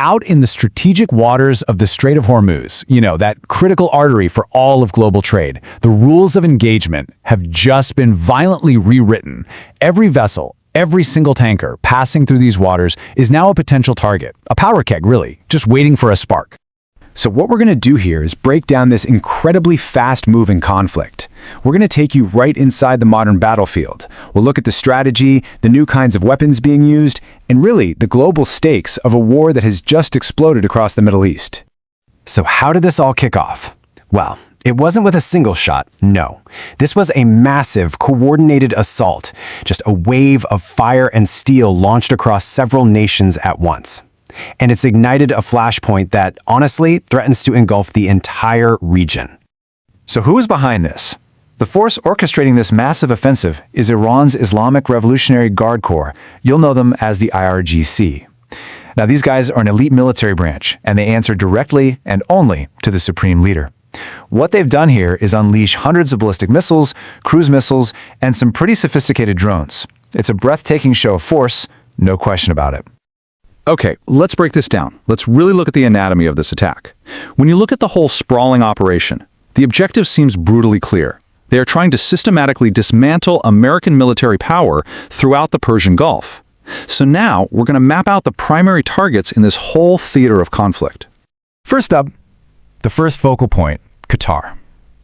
out in the strategic waters of the Strait of Hormuz, that critical artery for all of global trade, the rules of engagement have just been violently rewritten. Every vessel, every single tanker passing through these waters is now a potential target, a powder keg really, just waiting for a spark. So what we're going to do here is break down this incredibly fast-moving conflict. We're going to take you right inside the modern battlefield. We'll look at the strategy, the new kinds of weapons being used, and really the global stakes of a war that has just exploded across the Middle East. So how did this all kick off? Well, it wasn't with a single shot, no. This was a massive, coordinated assault, just a wave of fire and steel launched across several nations at once. And it's ignited a flashpoint that, honestly, threatens to engulf the entire region. So who is behind this? The force orchestrating this massive offensive is Iran's Islamic Revolutionary Guard Corps. You'll know them as the IRGC. Now, these guys are an elite military branch, and they answer directly and only to the supreme leader. What they've done here is unleash hundreds of ballistic missiles, cruise missiles, and some pretty sophisticated drones. It's a breathtaking show of force, no question about it. Okay, let's break this down. Let's really look at the anatomy of this attack. When you look at the whole sprawling operation, the objective seems brutally clear. They are trying to systematically dismantle American military power throughout the Persian Gulf. So now we're going to map out the primary targets in this whole theater of conflict. First up, the first focal point, Qatar.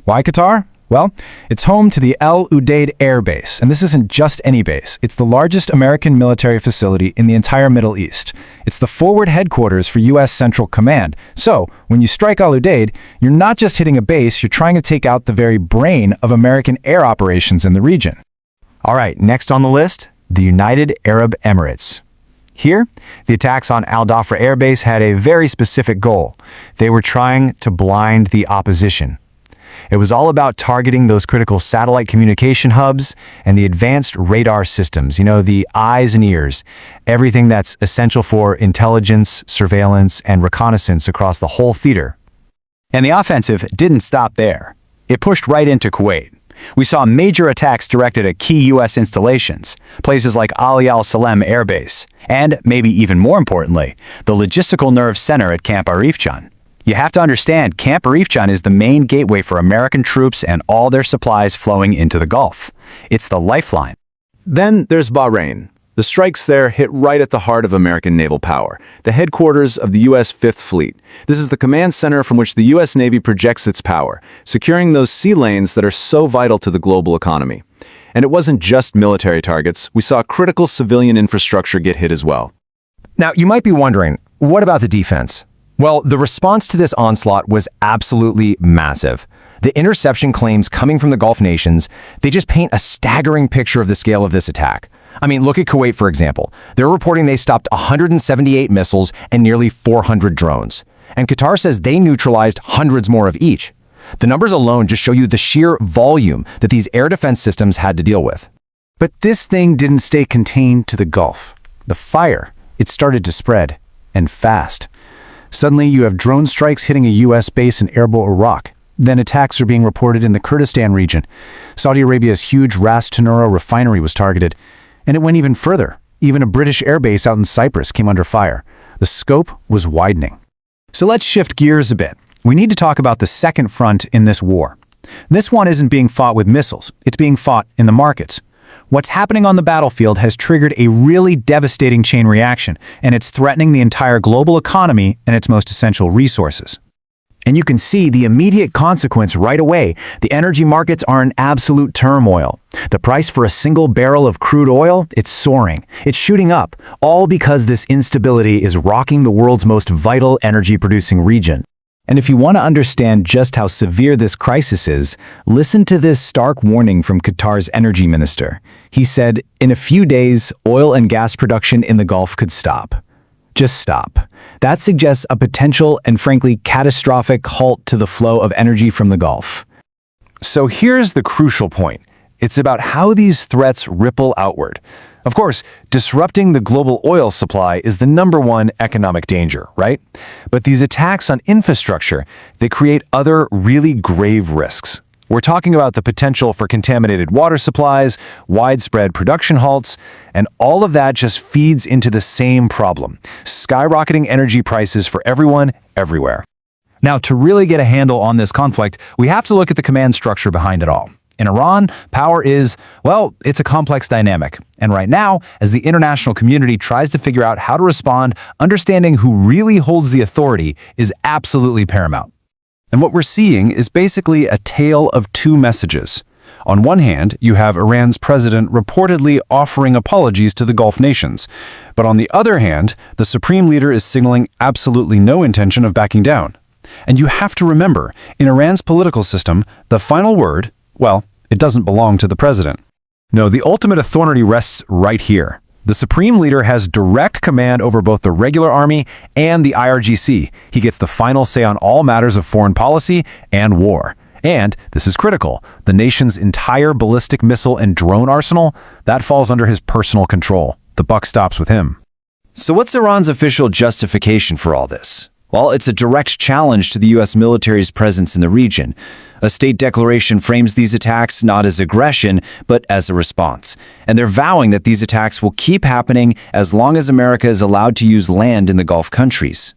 Why Qatar? Well, it's home to the El Udeid Air Base, and this isn't just any base. It's the largest American military facility in the entire Middle East. It's the forward headquarters for U.S. Central Command. So, when you strike El Udeid, you're not just hitting a base, you're trying to take out the very brain of American air operations in the region. All right, next on the list, the United Arab Emirates. Here, the attacks on Al Dhafra Air Base had a very specific goal. They were trying to blind the opposition. It was all about targeting those critical satellite communication hubs and the advanced radar systems, the eyes and ears, everything that's essential for intelligence, surveillance, and reconnaissance across the whole theater. And the offensive didn't stop there. It pushed right into Kuwait. We saw major attacks directed at key U.S. installations, places like Ali Al Salem Air Base, and, maybe even more importantly, the logistical nerve center at Camp Arifjan. You have to understand, Camp Arifjan is the main gateway for American troops and all their supplies flowing into the Gulf. It's the lifeline. Then there's Bahrain. The strikes there hit right at the heart of American naval power, the headquarters of the U.S. Fifth Fleet. This is the command center from which the U.S. Navy projects its power, securing those sea lanes that are so vital to the global economy. And it wasn't just military targets. We saw critical civilian infrastructure get hit as well. Now, you might be wondering, what about the defense? Well, the response to this onslaught was absolutely massive. The interception claims coming from the Gulf nations, they just paint a staggering picture of the scale of this attack. I mean, look at Kuwait, for example. They're reporting they stopped 178 missiles and nearly 400 drones. And Qatar says they neutralized hundreds more of each. The numbers alone just show you the sheer volume that these air defense systems had to deal with. But this thing didn't stay contained to the Gulf. The fire, it started to spread, and fast. Suddenly, you have drone strikes hitting a U.S. base in Erbil, Iraq. Then attacks are being reported in the Kurdistan region. Saudi Arabia's huge Ras Tanura refinery was targeted. And it went even further. Even a British airbase out in Cyprus came under fire. The scope was widening. So let's shift gears a bit. We need to talk about the second front in this war. This one isn't being fought with missiles. It's being fought in the markets. What's happening on the battlefield has triggered a really devastating chain reaction, and it's threatening the entire global economy and its most essential resources. And you can see the immediate consequence right away. The energy markets are in absolute turmoil. The price for a single barrel of crude oil, it's soaring. It's shooting up, all because this instability is rocking the world's most vital energy-producing region. And if you want to understand just how severe this crisis is, listen to this stark warning from Qatar's energy minister. He said, in a few days, oil and gas production in the Gulf could stop. Just stop. That suggests a potential and frankly catastrophic halt to the flow of energy from the Gulf. So here's the crucial point. It's about how these threats ripple outward. Of course, disrupting the global oil supply is the #1 economic danger, right? But these attacks on infrastructure, they create other really grave risks. We're talking about the potential for contaminated water supplies, widespread production halts, and all of that just feeds into the same problem: skyrocketing energy prices for everyone, everywhere. Now, to really get a handle on this conflict, we have to look at the command structure behind it all. In Iran, power is, well, it's a complex dynamic. And right now, as the international community tries to figure out how to respond, understanding who really holds the authority is absolutely paramount. And what we're seeing is basically a tale of two messages. On one hand, you have Iran's president reportedly offering apologies to the Gulf nations. But on the other hand, the supreme leader is signaling absolutely no intention of backing down. And you have to remember, in Iran's political system, the final word, well, it doesn't belong to the president. No, the ultimate authority rests right here. The supreme leader has direct command over both the regular army and the IRGC. He gets the final say on all matters of foreign policy and war. And, this is critical, the nation's entire ballistic missile and drone arsenal, that falls under his personal control. The buck stops with him. So what's Iran's official justification for all this? Well, it's a direct challenge to the U.S. military's presence in the region. A state declaration frames these attacks not as aggression, but as a response. And they're vowing that these attacks will keep happening as long as America is allowed to use land in the Gulf countries.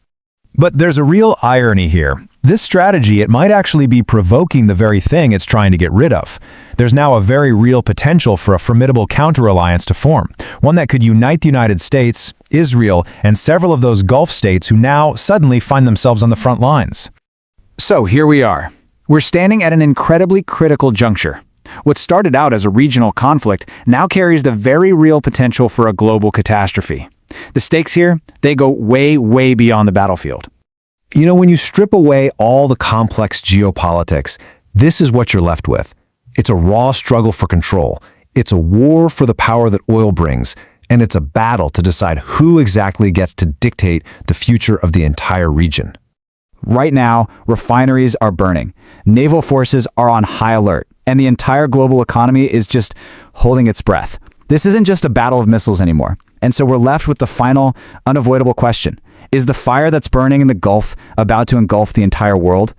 But there's a real irony here. This strategy, it might actually be provoking the very thing it's trying to get rid of. There's now a very real potential for a formidable counter-alliance to form, one that could unite the United States, Israel, and several of those Gulf states who now suddenly find themselves on the front lines. So here we are. We're standing at an incredibly critical juncture. What started out as a regional conflict now carries the very real potential for a global catastrophe. The stakes here, they go way, way beyond the battlefield. You know, when you strip away all the complex geopolitics, this is what you're left with. It's a raw struggle for control. It's a war for the power that oil brings, and it's a battle to decide who exactly gets to dictate the future of the entire region. Right now, refineries are burning, naval forces are on high alert, and the entire global economy is just holding its breath. This isn't just a battle of missiles anymore, and so we're left with the final, unavoidable question. Is the fire that's burning in the Gulf about to engulf the entire world,